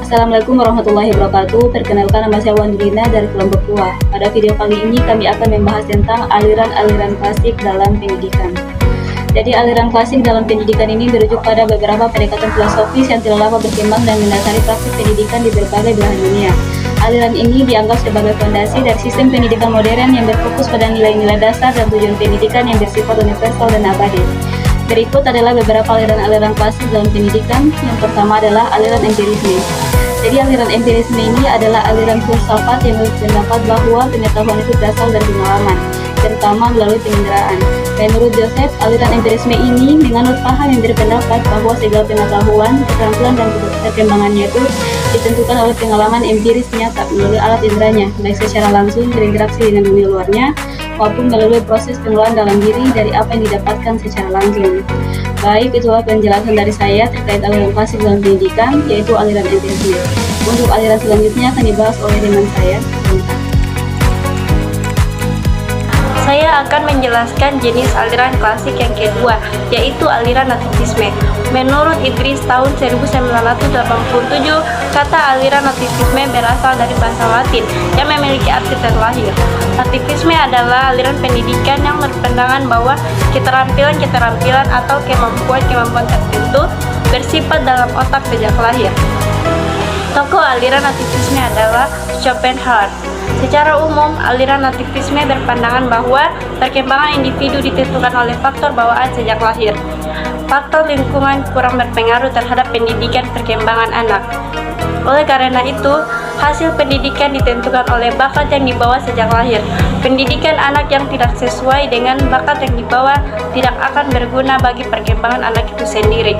Assalamualaikum warahmatullahi wabarakatuh. Perkenalkan, nama saya Wandrina dari kelompok 2. Pada video kali ini kami akan membahas tentang aliran-aliran klasik dalam pendidikan. Jadi aliran klasik dalam pendidikan ini merujuk pada beberapa pendekatan filosofis yang telah lama berkembang dan mendasari praktik pendidikan di berbagai belahan dunia. Aliran ini dianggap sebagai fondasi dari sistem pendidikan modern yang berfokus pada nilai-nilai dasar dan tujuan pendidikan yang bersifat universal dan abadi. Berikut adalah beberapa aliran-aliran klasik dalam pendidikan. Yang pertama adalah aliran empirisme. Jadi aliran empirisme ini adalah aliran filsafat yang berpendapat bahwa pengetahuan itu berasal dari pengalaman, terutama melalui penginderaan. Menurut Joseph, aliran empirisme ini menganut paham yang berpendapat bahwa segala pengetahuan, keterampilan dan perkembangannya itu ditentukan oleh pengalaman empiris nyata melalui alat inderanya, baik secara langsung berinteraksi dengan dunia luarnya, maupun melalui proses pengolahan dalam diri dari apa yang didapatkan secara langsung. Baik, itulah penjelasan dari saya terkait aliran klasik dalam pendidikan, yaitu aliran empirisme. Untuk aliran selanjutnya akan dibahas oleh teman saya. Saya akan menjelaskan jenis aliran klasik yang kedua, yaitu aliran nativisme. Menurut Idris tahun 1987, kata aliran nativisme berasal dari bahasa Latin yang memiliki arti terlahir. Nativisme adalah aliran pendidikan yang berpandangan bahwa keterampilan atau kemampuan tertentu bersifat dalam otak sejak lahir. Tokoh aliran nativisme adalah Schopenhauer. Secara umum, aliran nativisme berpandangan bahwa perkembangan individu ditentukan oleh faktor bawaan sejak lahir. Faktor lingkungan kurang berpengaruh terhadap pendidikan perkembangan anak. Oleh karena itu, hasil pendidikan ditentukan oleh bakat yang dibawa sejak lahir. Pendidikan anak yang tidak sesuai dengan bakat yang dibawa tidak akan berguna bagi perkembangan anak itu sendiri.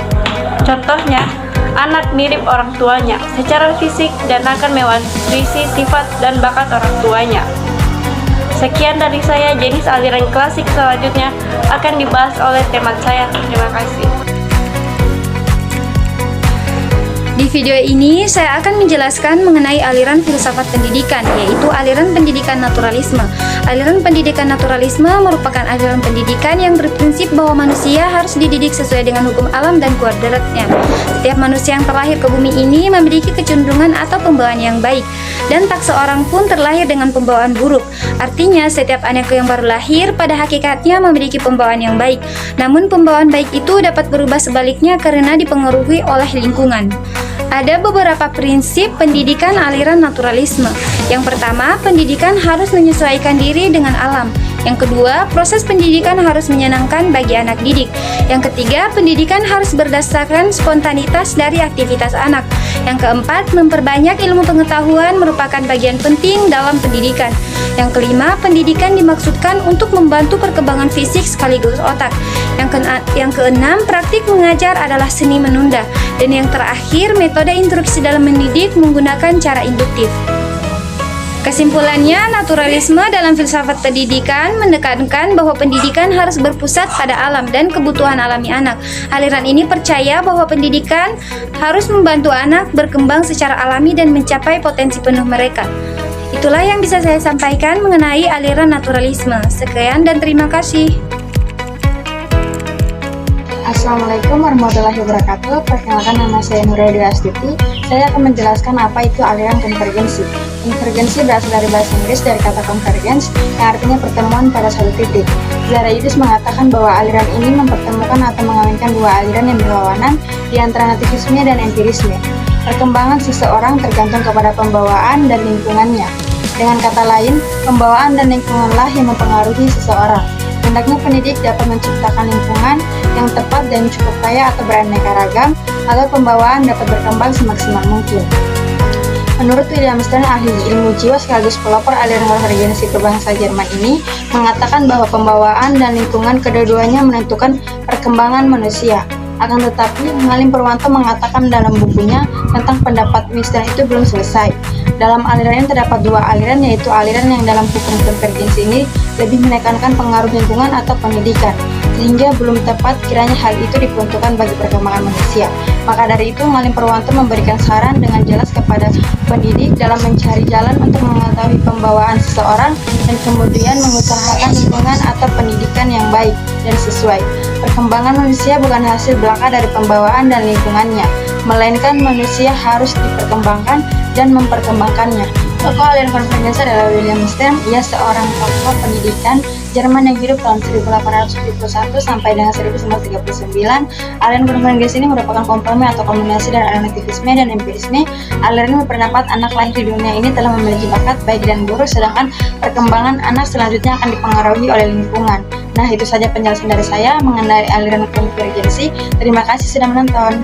Contohnya, anak mirip orang tuanya secara fisik dan akan mewarisi sifat dan bakat orang tuanya. Sekian dari saya. Jenis aliran klasik selanjutnya akan dibahas oleh teman saya. Terima kasih. Di video ini, saya akan menjelaskan mengenai aliran filsafat pendidikan, yaitu aliran pendidikan naturalisme. Aliran pendidikan naturalisme merupakan aliran pendidikan yang berprinsip bahwa manusia harus dididik sesuai dengan hukum alam dan kodratnya. Setiap manusia yang terlahir ke bumi ini memiliki kecenderungan atau pembawaan yang baik, dan tak seorang pun terlahir dengan pembawaan buruk. Artinya, setiap anak yang baru lahir pada hakikatnya memiliki pembawaan yang baik. Namun, pembawaan baik itu dapat berubah sebaliknya karena dipengaruhi oleh lingkungan. Ada beberapa prinsip pendidikan aliran naturalisme. Yang pertama, pendidikan harus menyesuaikan diri dengan alam. Yang kedua, proses pendidikan harus menyenangkan bagi anak didik. Yang ketiga, pendidikan harus berdasarkan spontanitas dari aktivitas anak. Yang keempat, memperbanyak ilmu pengetahuan merupakan bagian penting dalam pendidikan. Yang kelima, pendidikan dimaksudkan untuk membantu perkembangan fisik sekaligus otak. Yang keenam, praktik mengajar adalah seni menunda. Dan yang terakhir, metode instruksi dalam mendidik menggunakan cara induktif. Kesimpulannya, naturalisme dalam filsafat pendidikan menekankan bahwa pendidikan harus berpusat pada alam dan kebutuhan alami anak. Aliran ini percaya bahwa pendidikan harus membantu anak berkembang secara alami dan mencapai potensi penuh mereka. Itulah yang bisa saya sampaikan mengenai aliran naturalisme. Sekian dan terima kasih. Assalamualaikum warahmatullahi wabarakatuh. Perkenalkan, nama saya Nurul Dwi Astuti. Saya akan menjelaskan apa itu aliran konvergensi. Konvergensi berasal dari bahasa Inggris dari kata convergence yang artinya pertemuan pada suatu titik. Zaraidis mengatakan bahwa aliran ini mempertemukan atau mengawinkan dua aliran yang berlawanan di antara nativisme dan empirisme. Perkembangan seseorang tergantung kepada pembawaan dan lingkungannya. Dengan kata lain, pembawaan dan lingkunganlah yang mempengaruhi seseorang. Hendaknya pendidik dapat menciptakan lingkungan yang tepat dan cukup kaya atau beraneka ragam, agar pembawaan dapat berkembang semaksimal mungkin. Menurut William Stern, ahli ilmu jiwa sekaligus pelopor aliran konvergensi berbangsa Jerman ini, mengatakan bahwa pembawaan dan lingkungan kedua-duanya menentukan perkembangan manusia. Akan tetapi, Ngalim Purwanto mengatakan dalam bukunya tentang pendapat Stern itu belum selesai. Dalam aliran ini terdapat dua aliran, yaitu aliran yang dalam hukum konvergensi ini lebih menekankan pengaruh lingkungan atau pendidikan, sehingga belum tepat kiranya hal itu diperuntukkan bagi perkembangan manusia. Maka dari itu, Ngalim Purwanto memberikan saran dengan jelas kepada pendidik dalam mencari jalan untuk mengetahui pembawaan seseorang dan kemudian mengusahakan lingkungan atau pendidikan yang baik dan sesuai. Perkembangan manusia bukan hasil belaka dari pembawaan dan lingkungannya, melainkan manusia harus diperkembangkan dan memperkembangkannya. Tokoh aliran konvergensi adalah William Stern. Ia seorang tokoh pendidikan Jerman yang hidup tahun 1871 sampai dengan 1939. Aliran konvergensi ini merupakan kompromi atau kombinasi dari aliran aktivisme dan empirisme. Aliran ini berpendapat anak lahir di dunia ini telah memiliki bakat baik dan buruk, sedangkan perkembangan anak selanjutnya akan dipengaruhi oleh lingkungan. Nah, itu saja penjelasan dari saya mengenai aliran konvergensi. Terima kasih sudah menonton.